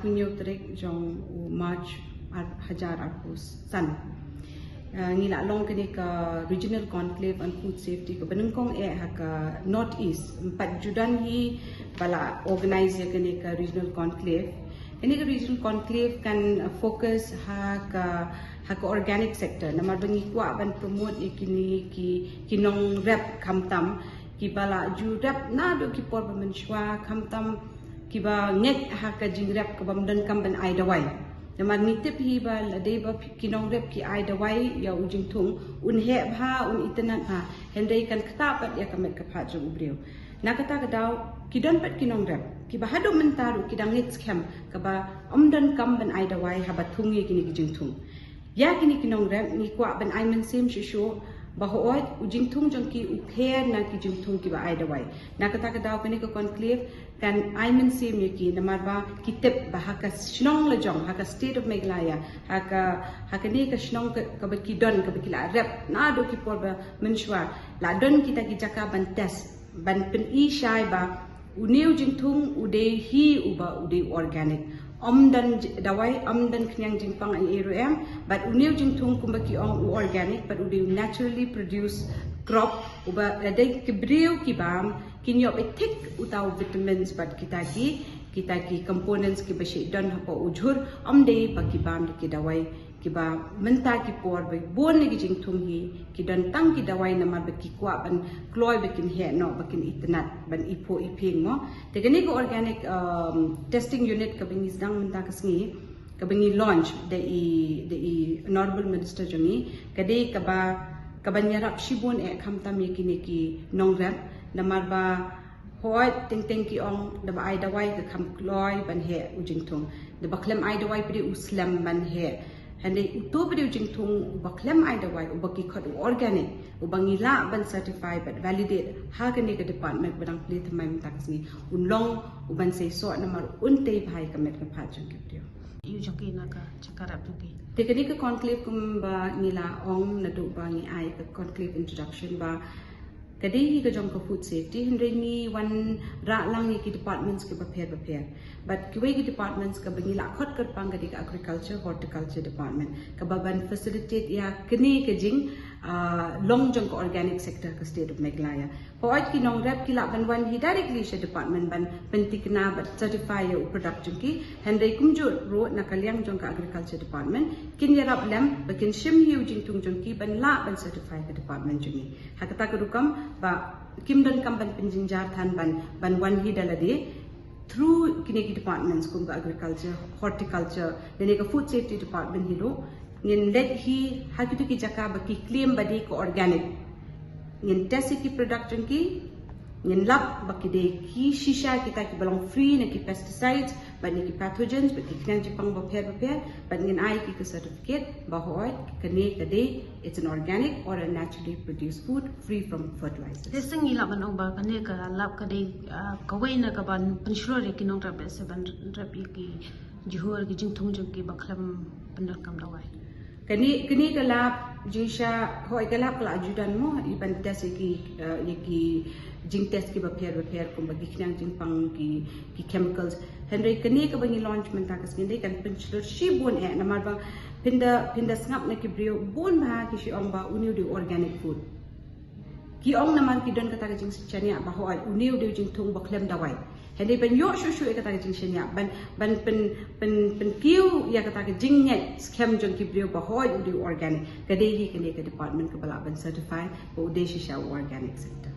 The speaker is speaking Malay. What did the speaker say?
kunyo terik jong March hajar arpus san ngila long kini ka regional conclave on food safety ka benengkong ka north east 4 judan hi bala organize kini ka regional conclave. Ini ka regional conclave kan fokus ha ka organic sector namar bangi kwah ban promote kini kinong rep kamtam ki bala ju rep na do ki por menshwa kamtam ki ba nget ha ka jing rep ka bam dan kam ban ai dawai namar nitip hi ba ladai ba kinong rep ki ai dawai ya ujing thung un he bha un itanan ha hendai kan kata pat ya kamet ka pha ju ubreu na kata ka daw ki don pat kinong rep ki ba hado mentaru ki dang nget scam ka ba dan kam ban ai dawai ha ba thung ye kini ki jing thung ya kini kinong rep ni kwah ban ai men sem shisho bahoot ujing thung jong ki utei na ki jing thung ki ba ai dawai na kata ka daw kini ka conclave kan ai men sem ye ki namar ba ki tip ba ha ka shnong la jong ha ka state of Meghalaya ha ka ni ka shnong ka ba ki don ka ba ki la rep na do ki por ba menshwa la don kita ki jaka ban test ban pen I shai ba uneu jing thung udei hi uba udei organic dan dawai dan kenyang jingpang an ARM but uneu jingthung kumbaki ong organic but ude naturally produce crop uba adai kibreu kibam kinyo etik utau vitamins but kita ki components ki bashi don hapo ujhur amdei pakibam ki dawai kiba menta ki por bai bon ni jingthung hi ki don tang ki dawai namar ba ki kwah ban kloi bakin he no bakin itnat ban ipo iping mo tegani ko organic testing unit ka bingi dang menta kasngi ka bingi launch de i honorable minister jongi kade ka banyarap shibon e khamtam ye ki nong rap namar ba hoi ting ki ong da ai dawai ka kham kloi ban he ujingthung de baklem ai dawai pri uslam ban he Handai uto beri ujing thung baklem ai dawai ubaki khot organic ubangi la ban certified but validate ha kani ka department badang pli thamai mtaksni unlong uban sei so namar untei bhai kamet ka phajang kiptio yu jongki na ka chakarap jongki tekani ka conclave kum ba nila ong na do ba ngi ai ka conclave introduction ba kadi hi ka jong ka food safety hindai ni wan ra lang ni ki departments ke prepare but kiwai ki departments ka bangi la khot kar pang ka agriculture horticulture department ka ban facilitate ya kini ka jing long jong ka organic sector ka state of Meghalaya point ki nong rep ki la ban wan hi directly she department ban pentikna but certify ya production ki hindai kumjur ro na kalyang jong ka agriculture department kin ya rap lam bakin shim hi ujing tung jong ki ban la ban certify ka department jongi hakata ka rukam ba kimdan kam ban pinjinjar than ban wan hi dalade through kineki departments kum agriculture horticulture dene ka food safety department hi lo ngin let hi hakitu ki jaka ba ki claim badi ko organic ngin test ki production ki ngin lab ba ki de ki shisha kita ki balong free na ki pesticides ba ni ki pathogens ba ki knan jipang ba pair ba ngin ai ki certificate ba hoy kane kade it's an organic or a naturally produced food free from fertilizers testing ila ban ong ba kane ka lab kade kawai na ka ban penshro re ki nong rap se ban rap ki jihor ki jingthung jong ki baklam pandar kam dawai kani ka lab jisha hoy ka lab la judan mo iban test ki jing test ki ba pair kum ba kiknang jing pang ki chemicals henry kani ka bangi launch menta kas ngin kan penshro shi bon e namar ba pinda sngap na ki brio bon ba ki shi ong ba uniu de organic food ki ong naman ki don kata jing chania ba hoy uniu de jing thung baklem dawai henry ban yo shu e kata jing chania ban pen kiu ya kata jing net scam jong ki brio ba hoy uniu organic kade hi kani ka department ka bala ban certify ba udeshi sha organic sector